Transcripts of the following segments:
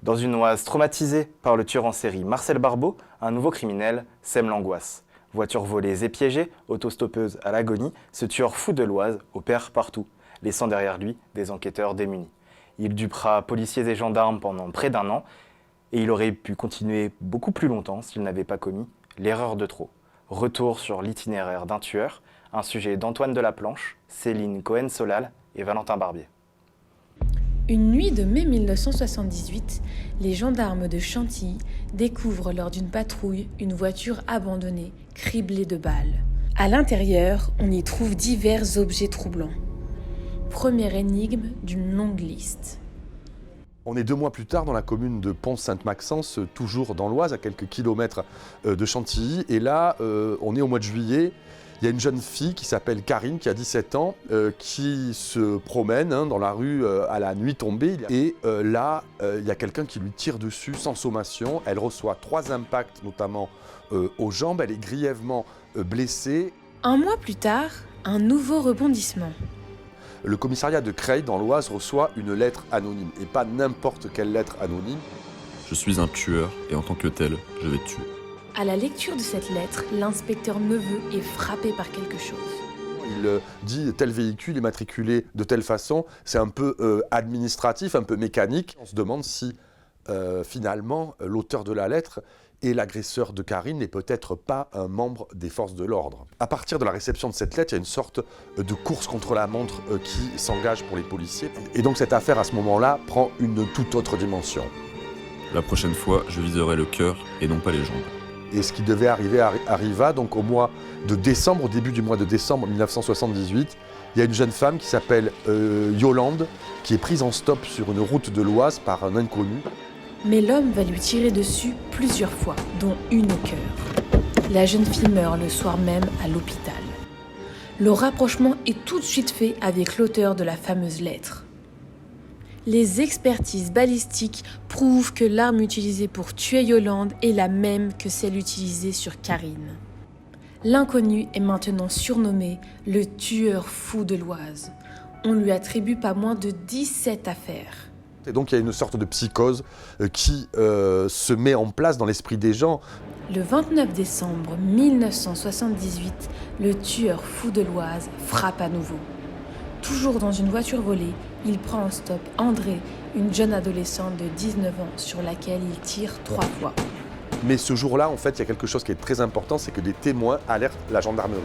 Dans une Oise traumatisée par le tueur en série Marcel Barbeau, un nouveau criminel sème l'angoisse. Voitures volées et piégées, autostoppeuse à l'agonie, ce tueur fou de l'Oise opère partout, laissant derrière lui des enquêteurs démunis. Il dupera policiers et gendarmes pendant près d'un an, et il aurait pu continuer beaucoup plus longtemps s'il n'avait pas commis l'erreur de trop. Retour sur l'itinéraire d'un tueur, un sujet d'Antoine Delaplanche, Céline Cohen-Solal et Valentin Barbier. Une nuit de mai 1978, les gendarmes de Chantilly découvrent lors d'une patrouille une voiture abandonnée, criblée de balles. À l'intérieur, on y trouve divers objets troublants. Première énigme d'une longue liste. On est 2 mois plus tard dans la commune de Pons-Sainte-Maxence, toujours dans l'Oise, à quelques kilomètres de Chantilly. Et là, on est au mois de juillet. Il y a une jeune fille qui s'appelle Karine, qui a 17 ans, qui se promène dans la rue à la nuit tombée. Et là, il y a quelqu'un qui lui tire dessus sans sommation. Elle reçoit 3 impacts, notamment aux jambes. Elle est grièvement blessée. Un mois plus tard, un nouveau rebondissement. Le commissariat de Creil, dans l'Oise, reçoit une lettre anonyme. Et pas n'importe quelle lettre anonyme. Je suis un tueur et en tant que tel, je vais tuer. À la lecture de cette lettre, l'inspecteur Neveu est frappé par quelque chose. Il dit tel véhicule est matriculé de telle façon. C'est un peu administratif, un peu mécanique. On se demande si finalement l'auteur de la lettre et l'agresseur de Karine n'est peut-être pas un membre des forces de l'ordre. À partir de la réception de cette lettre, il y a une sorte de course contre la montre qui s'engage pour les policiers. Et donc cette affaire, à ce moment-là, prend une toute autre dimension. La prochaine fois, je viserai le cœur et non pas les jambes. Et ce qui devait arriver arriva donc au mois de décembre, au début du mois de décembre 1978. Il y a une jeune femme qui s'appelle Yolande, qui est prise en stop sur une route de l'Oise par un inconnu. Mais l'homme va lui tirer dessus plusieurs fois, dont une au cœur. La jeune fille meurt le soir même à l'hôpital. Le rapprochement est tout de suite fait avec l'auteur de la fameuse lettre. Les expertises balistiques prouvent que l'arme utilisée pour tuer Yolande est la même que celle utilisée sur Karine. L'inconnu est maintenant surnommé le tueur fou de l'Oise. On lui attribue pas moins de 17 affaires. Et donc il y a une sorte de psychose qui se met en place dans l'esprit des gens. Le 29 décembre 1978, le tueur fou de l'Oise frappe à nouveau. Toujours dans une voiture volée, il prend en stop André, une jeune adolescente de 19 ans sur laquelle il tire 3 fois. Mais ce jour-là, en fait, il y a quelque chose qui est très important, c'est que des témoins alertent la gendarmerie.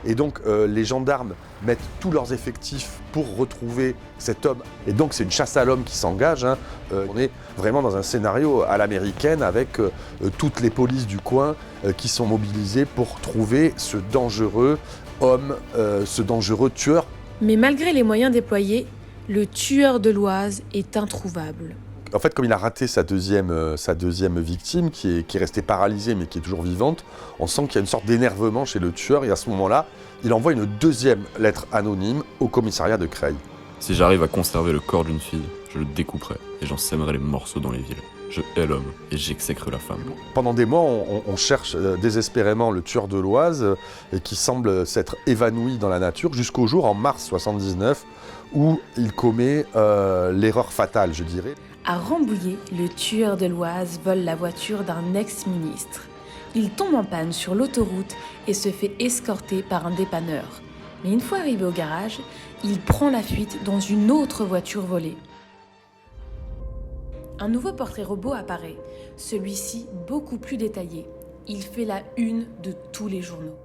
Et donc les gendarmes mettent tous leurs effectifs pour retrouver cet homme. Et donc c'est une chasse à l'homme qui s'engage. On est vraiment dans un scénario à l'américaine avec toutes les polices du coin qui sont mobilisées pour trouver ce dangereux homme, ce dangereux tueur. Mais malgré les moyens déployés, le tueur de l'Oise est introuvable. En fait, comme il a raté sa deuxième victime, qui est restée paralysée mais qui est toujours vivante, on sent qu'il y a une sorte d'énervement chez le tueur. Et à ce moment-là, il envoie une deuxième lettre anonyme au commissariat de Creil. Si j'arrive à conserver le corps d'une fille, je le découperai et j'en sèmerai les morceaux dans les villes. Je hais l'homme et j'exècre la femme. Pendant des mois, on cherche désespérément le tueur de l'Oise qui semble s'être évanoui dans la nature jusqu'au jour, en mars 79, où il commet l'erreur fatale, je dirais. À Rambouillet, le tueur de l'Oise vole la voiture d'un ex-ministre. Il tombe en panne sur l'autoroute et se fait escorter par un dépanneur. Mais une fois arrivé au garage, il prend la fuite dans une autre voiture volée. Un nouveau portrait robot apparaît, celui-ci beaucoup plus détaillé. Il fait la une de tous les journaux.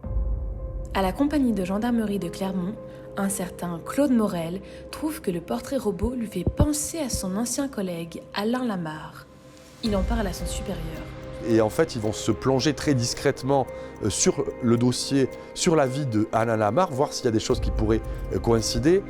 À la compagnie de gendarmerie de Clermont, un certain Claude Morel trouve que le portrait robot lui fait penser à son ancien collègue Alain Lamarre. Il en parle à son supérieur. Et en fait, ils vont se plonger très discrètement sur le dossier, sur la vie de Alain Lamarre, voir s'il y a des choses qui pourraient coïncider.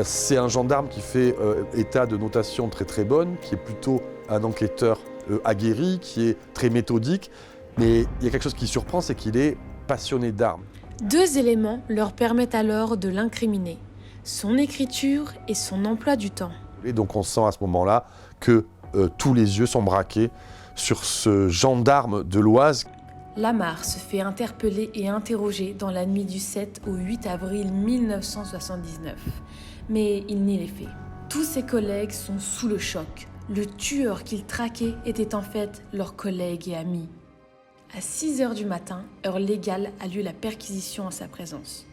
C'est un gendarme qui fait état de notation très très bonne, qui est plutôt un enquêteur aguerri, qui est très méthodique. Mais il y a quelque chose qui surprend, c'est qu'il est passionné d'armes. 2 éléments leur permettent alors de l'incriminer, son écriture et son emploi du temps. Et donc on sent à ce moment-là que tous les yeux sont braqués sur ce gendarme de l'Oise. Lamarre se fait interpeller et interroger dans la nuit du 7 au 8 avril 1979. Mais il nie les faits. Tous ses collègues sont sous le choc. Le tueur qu'ils traquaient était en fait leur collègue et ami. À 6h du matin, heure légale, a lieu la perquisition en sa présence.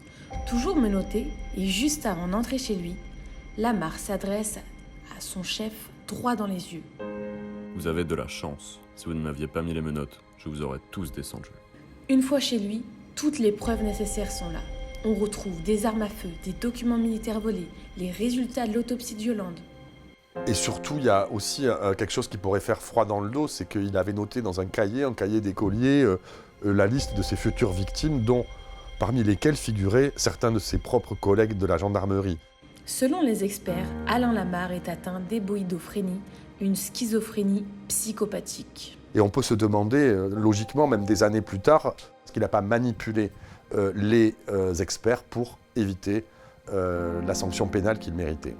Toujours menotté et juste avant d'entrer chez lui, Lamar s'adresse à son chef droit dans les yeux. Vous avez de la chance. Si vous ne m'aviez pas mis les menottes, je vous aurais tous descendus. Une fois chez lui, toutes les preuves nécessaires sont là. On retrouve des armes à feu, des documents militaires volés, les résultats de l'autopsie de Yolande. Et surtout, il y a aussi quelque chose qui pourrait faire froid dans le dos, c'est qu'il avait noté dans un cahier d'écolier, la liste de ses futures victimes, parmi lesquelles figuraient certains de ses propres collègues de la gendarmerie. Selon les experts, Alain Lamar est atteint d'éboïdophrénie, une schizophrénie psychopathique. Et on peut se demander, logiquement, même des années plus tard, est-ce qu'il n'a pas manipulé les experts pour éviter la sanction pénale qu'il méritait.